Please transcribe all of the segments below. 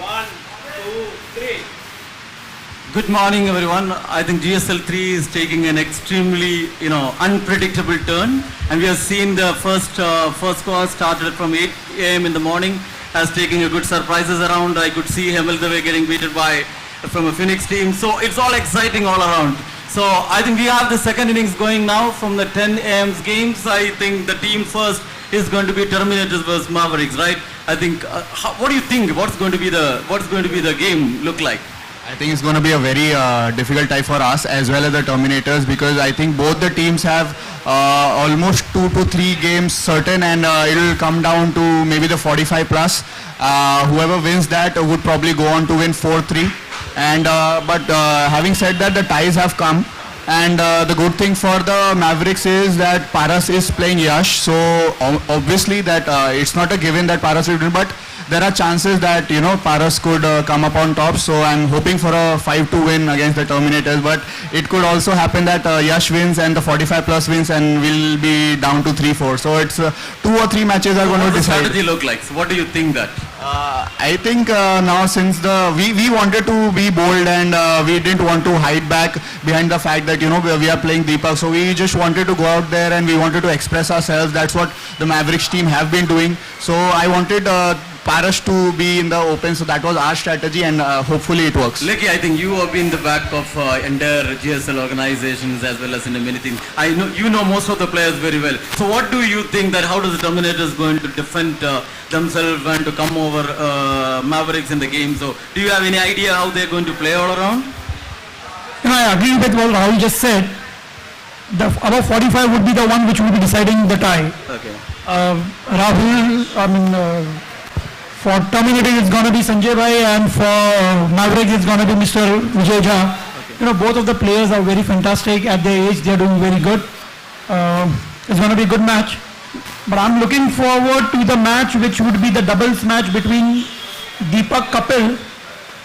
One, two, three. Good morning, everyone. I think GSL3 is taking an extremely, unpredictable turn, and we have seen the first score started from 8 a.m. in the morning, has taken a good surprises around. I could see Hemel getting beaten by from a Phoenix team, so it's all exciting all around. So I think we have the second innings going now from the 10 a.m. games. I think the team first is going to be Terminators versus Mavericks, right? I think. What do you think? What's going to be the game look like? I think it's going to be a very difficult tie for us as well as the Terminators, because I think both the teams have almost 2 to 3 games certain, and it'll come down to maybe the 45 plus. Whoever wins that would probably go on to win 4-3. And but having said that, the ties have come, and the good thing for the Mavericks is that Paras is playing Yash, so obviously that it's not a given that Paras will win, but there are chances that Paras could come up on top. So I'm hoping for a 5-2 win against the Terminators, but it could also happen that Yash wins and the 45 plus wins, and we'll be down to 3-4. So it's 2 or 3 matches are going to decide. What does the strategy look like? So what do you think that? I think now, since we wanted to be bold, and we didn't want to hide back behind the fact that we are playing Deepak, so we just wanted to go out there and we wanted to express ourselves. That's what the Mavericks team have been doing. So I wanted Paras to be in the open, so that was our strategy, and hopefully it works. Lucky, I think you have been the back of entire GSL organizations as well as in many things. I know you know most of the players very well. So what do you think that how does the Terminators going to defend themselves and to come over Mavericks in the game? So do you have any idea how they're going to play all around? I agree with what Rahul just said. The above 45 would be the one which will be deciding the tie. Okay. For Terminator it's going to be Sanjay Bhai, and for Mavericks it's going to be Mr. Vijay Jha. Okay. Both of the players are very fantastic at their age. They are doing very good. It's going to be a good match. But I'm looking forward to the match which would be the doubles match between Deepak Kapil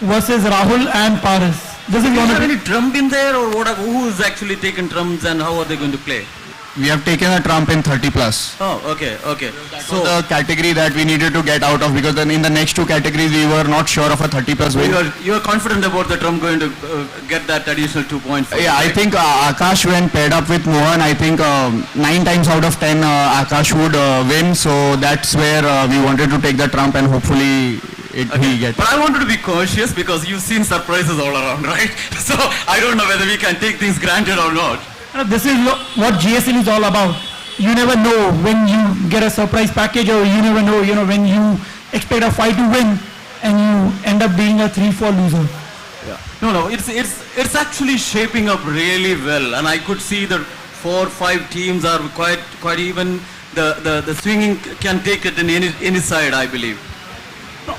versus Rahul and Paras. This is going to be any trump in there, or what? Who is actually taking trumps and how are they going to play? We have taken a trump in 30 plus. Oh, okay. So the category that we needed to get out of, because then in the next 2 categories we were not sure of a 30 plus win. You are confident about the trump going to get that additional 2 points? Yeah, I think Akash, when paired up with Mohan, I think 9 times out of 10 Akash would win. So that's where we wanted to take the trump, and hopefully he gets. But I wanted to be cautious because you've seen surprises all around, right? So I don't know whether we can take things granted or not. This is what GSL is all about. You never know when you get a surprise package, or you never know, when you expect a 5-2 win and you end up being a 3-4 loser. Yeah. No, it's actually shaping up really well, and I could see that 4-5 teams are quite even. The swinging can take it in any side, I believe.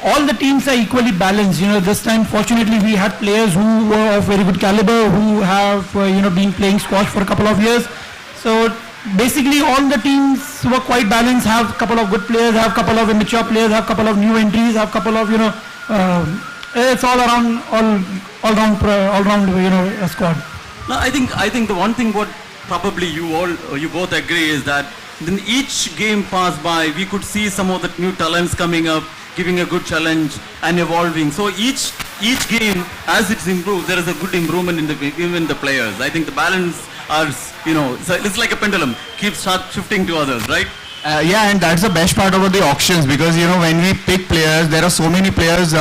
All the teams are equally balanced. This time fortunately we had players who were of very good caliber, who have been playing squash for a couple of years. So basically all the teams were quite balanced. Have a couple of good players, have a couple of immature players, have a couple of new entries, have a couple of it's all around a squad. No, I think the one thing what probably you both agree is that in each game passed by, we could see some of the new talents coming up, giving a good challenge and evolving. So each game, as it's improved, there is a good improvement in even the players. I think the balance are, so it's like a pendulum, keeps shifting to others, right? Yeah, and that's the best part about the auctions, because when we pick players, there are so many players.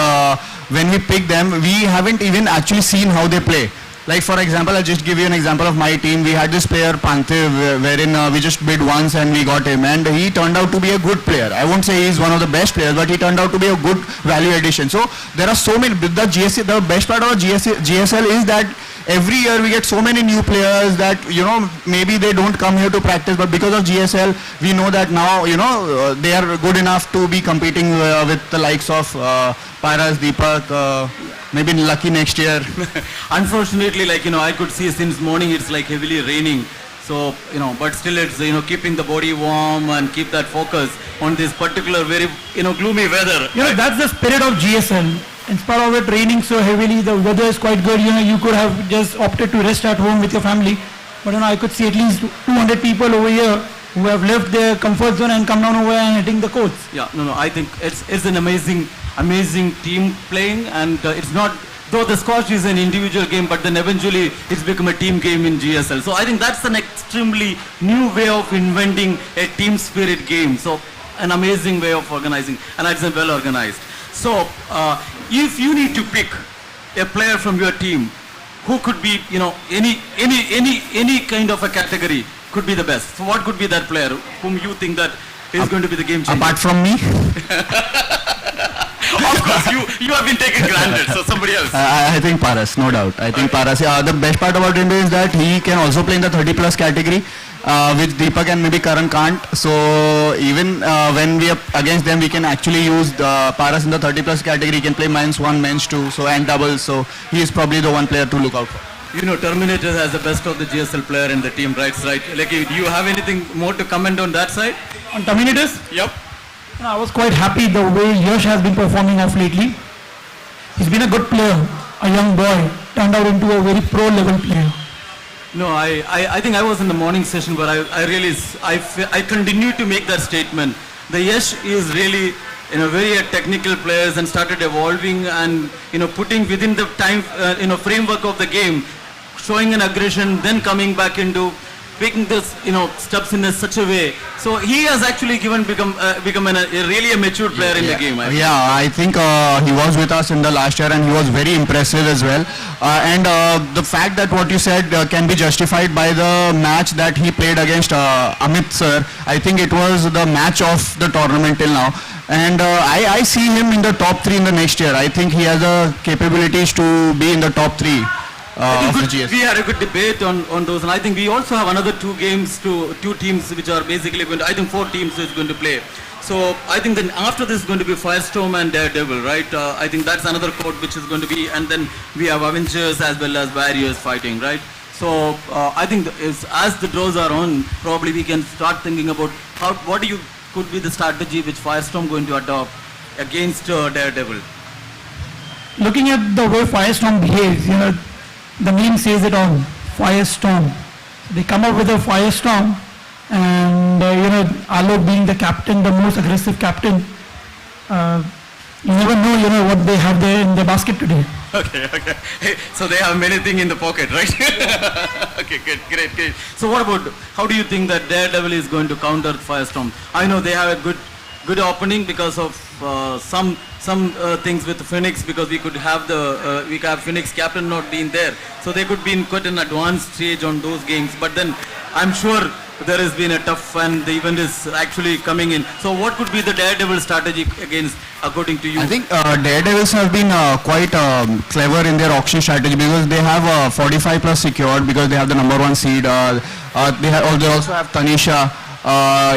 When we pick them, we haven't even actually seen how they play. Like for example, I'll just give you an example of my team. We had this player Panthe, wherein we just bid once and we got him, and he turned out to be a good player. I won't say he's one of the best players, but he turned out to be a good value addition. So there are so many. The best part of GSL is that every year we get so many new players that maybe they don't come here to practice, but because of GSL we know that now they are good enough to be competing with the likes of Paras, Deepak, maybe Lucky next year. Unfortunately, I could see since morning it's like heavily raining. So, but still it's, keeping the body warm and keep that focus on this particular very, gloomy weather. That's the spirit of GSL. In spite of it raining so heavily, the weather is quite good. You could have just opted to rest at home with your family. But I could see at least 200 people over here who have left their comfort zone and come down over and hitting the courts. Yeah, no, I think it's an amazing team playing, and it's not, though the squash is an individual game, but then eventually it's become a team game in GSL. So I think that's an extremely new way of inventing a team spirit game. So an amazing way of organizing, and it's well organized. So if you need to pick a player from your team who could be, any kind of a category could be the best. So what could be that player whom you think that is going to be the game changer? Apart from me? Of course, you have been taken granted, so somebody else. I think Paras, no doubt. I think Paras. The best part about him is that he can also play in the 30 plus category, which Deepak and maybe Karan can't. So even when we are against them, we can actually use Paras in the 30 plus category. He can play men's 1, men's 2, so and doubles. So he is probably the one player to look out for. Terminator has the best of the GSL player in the team, right? Like, do you have anything more to comment on that side? On Terminators? Yep. I was quite happy the way Yash has been performing off lately. He's been a good player, a young boy, turned out into a very pro level player. No, I think I was in the morning session, but I continue to make that statement. The Yash is really very technical players and started evolving and putting within the time framework of the game, showing an aggression, then coming back into picking this steps in such a way. So he has actually become really a mature player in the game. I think he was with us in the last year and he was very impressive as well. And the fact that what you said can be justified by the match that he played against Amit sir. I think it was the match of the tournament till now. And I see him in the top 3 in the next year. I think he has the capabilities to be in the top 3. We had a good debate on those, and I think we also have another 2 teams which are basically going to, I think 4 teams is going to play. So I think then after this is going to be Firestorm and Daredevil, right? I think that's another court which is going to be, and then we have Avengers as well as Warriors fighting, right? So I think as the draws are on, probably we can start thinking about what could be the strategy which Firestorm going to adopt against Daredevil. Looking at the way Firestorm behaves, the name says it all, Firestorm. They come up with a Firestorm, and Alok being the captain, the most aggressive captain, you never know, what they have there in their basket today. Okay. Hey, so they have many things in the pocket, right? Okay, great. So how do you think that Daredevil is going to counter Firestorm? I know they have a good opening because of some things with Phoenix, because we could have Phoenix captain not being there, so they could be in quite an advanced stage on those games. But then I'm sure there has been a tough, and the event is actually coming in. So what could be the Daredevil strategy according to you? I think Daredevils have been quite clever in their auction strategy, because they have 45 plus secured because they have the number 1 seed. They also have Tanisha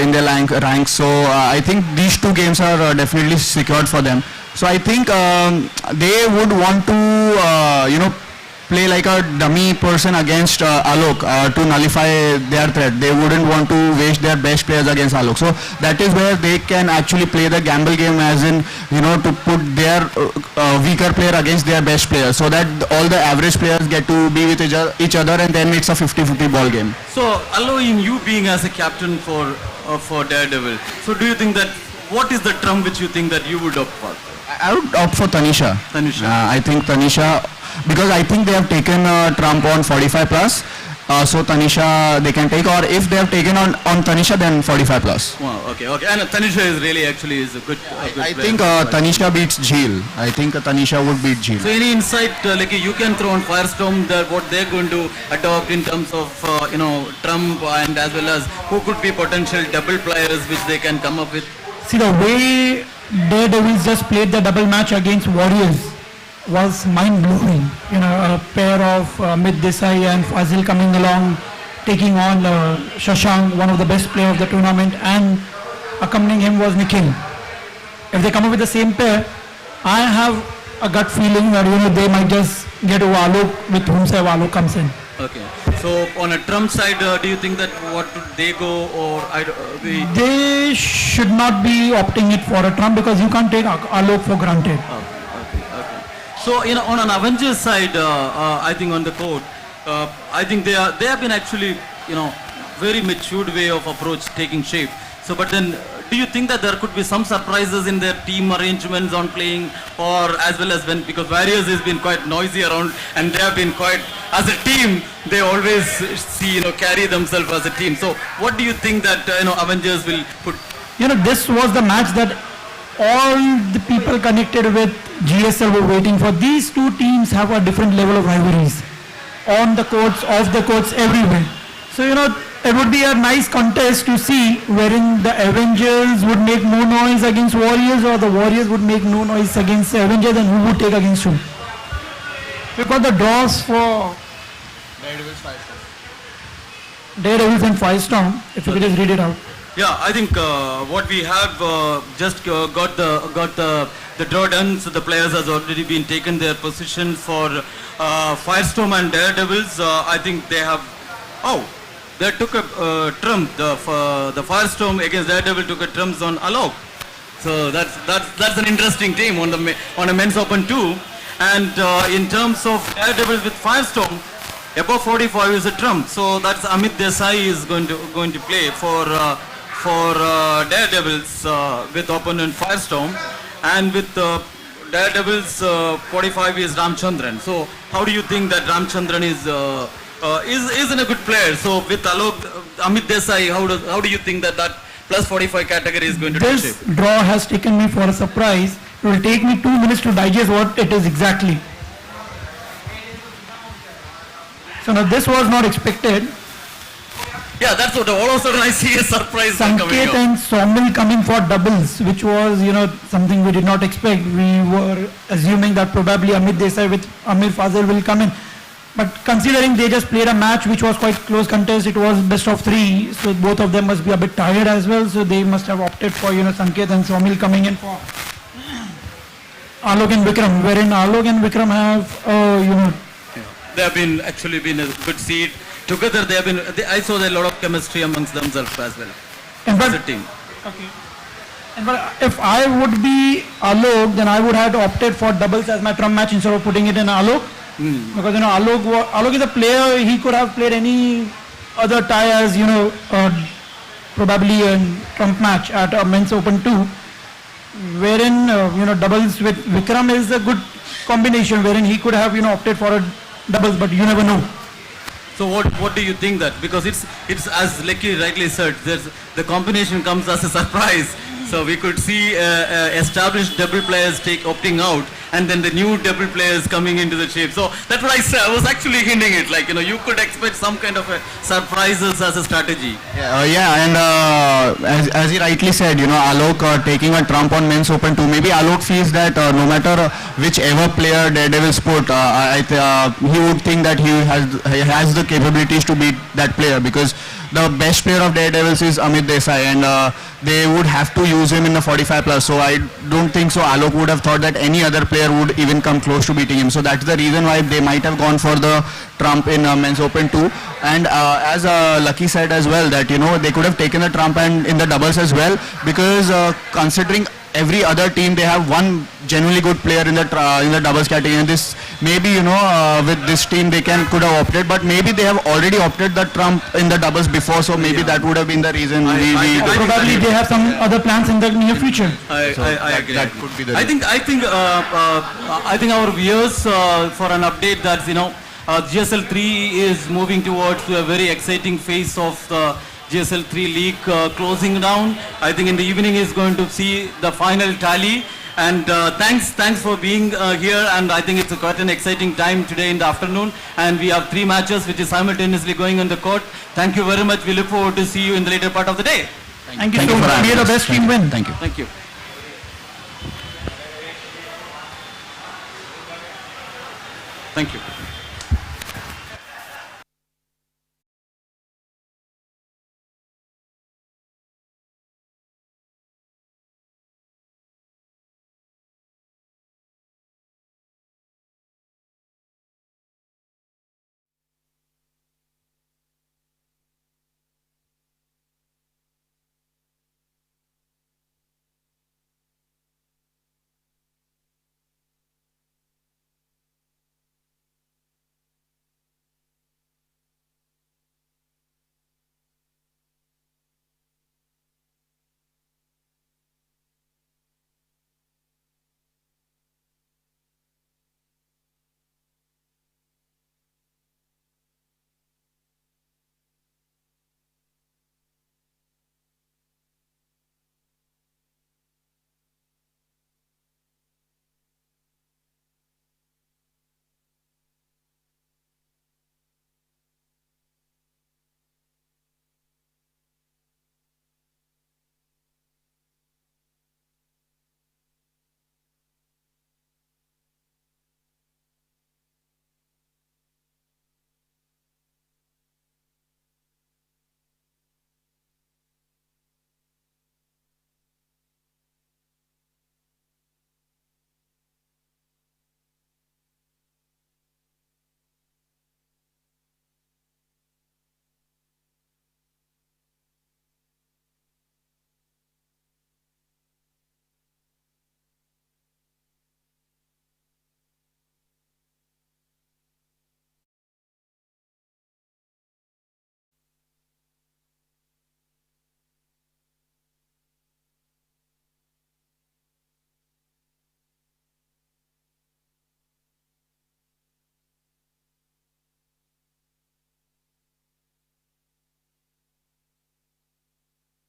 in their rank. So I think these 2 games are definitely secured for them. So I think they would want to play like a dummy person against Alok to nullify their threat. They wouldn't want to waste their best players against Alok. So that is where they can actually play the gamble game, as in to put their weaker player against their best player, so that all the average players get to be with each other, and then it's a 50-50 ball game. So allowing you being as a captain for Daredevil, so do you think that what is the trump which you think that you would opt for? I would opt for Tanisha. I think Tanisha, because I think they have taken trump on 45 plus. So Tanisha they can take, or if they have taken on Tanisha, then 45 plus. Wow, okay. And Tanisha is really actually is a good I think Tanisha beats Jheel. I think Tanisha would beat Jheel. So any insight like you can throw on Firestorm that what they're going to adopt in terms of trump, and as well as who could be potential double players which they can come up with? See, the way Daredevils just played the double match against Warriors was mind-blowing. A pair of Amit Desai and Fazil coming along, taking on Shashank, one of the best players of the tournament, and accompanying him was Nikhil. If they come up with the same pair, I have a gut feeling that they might just get over Alok with whomsoever Alok comes in. Okay. So on a Trump side, do you think that what would they go, or they should not be opting it for a Trump, because you can't take Alok for granted. Okay. So on an Avengers side, I think on the court, I think they have been actually very matured way of approach taking shape. So, but then, do you think that there could be some surprises in their team arrangements on playing, or as well as when, because Warriors has been quite noisy around and they have been quite, as a team, they always see, carry themselves as a team. So, what do you think that, Avengers will put? This was the match that all the people connected with GSL were waiting for. These two teams have a different level of rivalries. On the courts, off the courts, everywhere. So, it would be a nice contest to see wherein the Avengers would make no noise against Warriors or the Warriors would make no noise against the Avengers, and who would take against whom. We've got the draws for Daredevils and Firestorm. If you could just read it out. Yeah, I think what we have just got the draw done. So the players has already been taken their positions for Firestorm and Daredevils. I think they have. They took a trump. The Firestorm against Daredevil took a trumps on Alok. So that's an interesting team on a men's open too. And in terms of Daredevil with Firestorm, above 45 is a trump. So that's Amit Desai is going to play for Daredevils with opponent Firestorm, and with Daredevils 45 is Ramchandran. So how do you think that Ramchandran isn't a good player? So with Alok, Amit Desai, how do you think that plus 45 category is going to take shape? This draw has taken me for a surprise. It will take me 2 minutes to digest what it is exactly. So now this was not expected. Yeah, that's what all of a sudden I see a surprise coming Sanket up. and Somil coming for doubles, which was, something we did not expect. We were assuming that probably Amit Desai with Amir Fazil will come in. But considering they just played a match which was quite close contest, it was best of 3, so both of them must be a bit tired as well, so they must have opted for, Sanket and Somil coming in for Alok and Vikram, wherein Alok and Vikram have, They have actually been a good seed. Together I saw a lot of chemistry amongst themselves as well. As a team. Okay. But if I would be Alok, then I would have opted for doubles as my trump match instead of putting it in Alok. Because Alok is a player, he could have played any other tie as probably a trump match at a men's open 2, wherein doubles with Vikram is a good combination, wherein he could have opted for a doubles, but you never know. So what do you think that, because it's as Lekki rightly said, the combination comes as a surprise. So we could see established double players opting out, and then the new double players coming into the shape. So that's what I said. I was actually hinting it, like you could expect some kind of surprises as a strategy. And as he rightly said, Alok taking a trump on men's open 2. Maybe Alok feels that no matter whichever player Daredevils put, he would think that he has the capabilities to beat that player, because the best player of Daredevils is Amit Desai, and they would have to use him in the 45 plus. So I don't think so Alok would have thought that any other player would even come close to beating him. So that's the reason why they might have gone for the trump in men's open 2. And as Lucky said as well, that they could have taken the trump and in the doubles as well, because considering every other team, they have one genuinely good player in the doubles category. And this maybe with this team they could have opted, but maybe they have already opted the trump in the doubles before, so maybe that would have been the reason. Probably they have some other plans in the near future. I agree. That could be the I think our viewers for an update that GSL3 is moving towards a very exciting phase of the GSL3 league closing down. I think in the evening is going to see the final tally. And thanks for being here. And I think it's quite an exciting time today in the afternoon. And we have 3 matches which is simultaneously going on the court. Thank you very much. We look forward to see you in the later part of the day. Thank you so much. May the best team win. Thank you. Thank you. Thank you.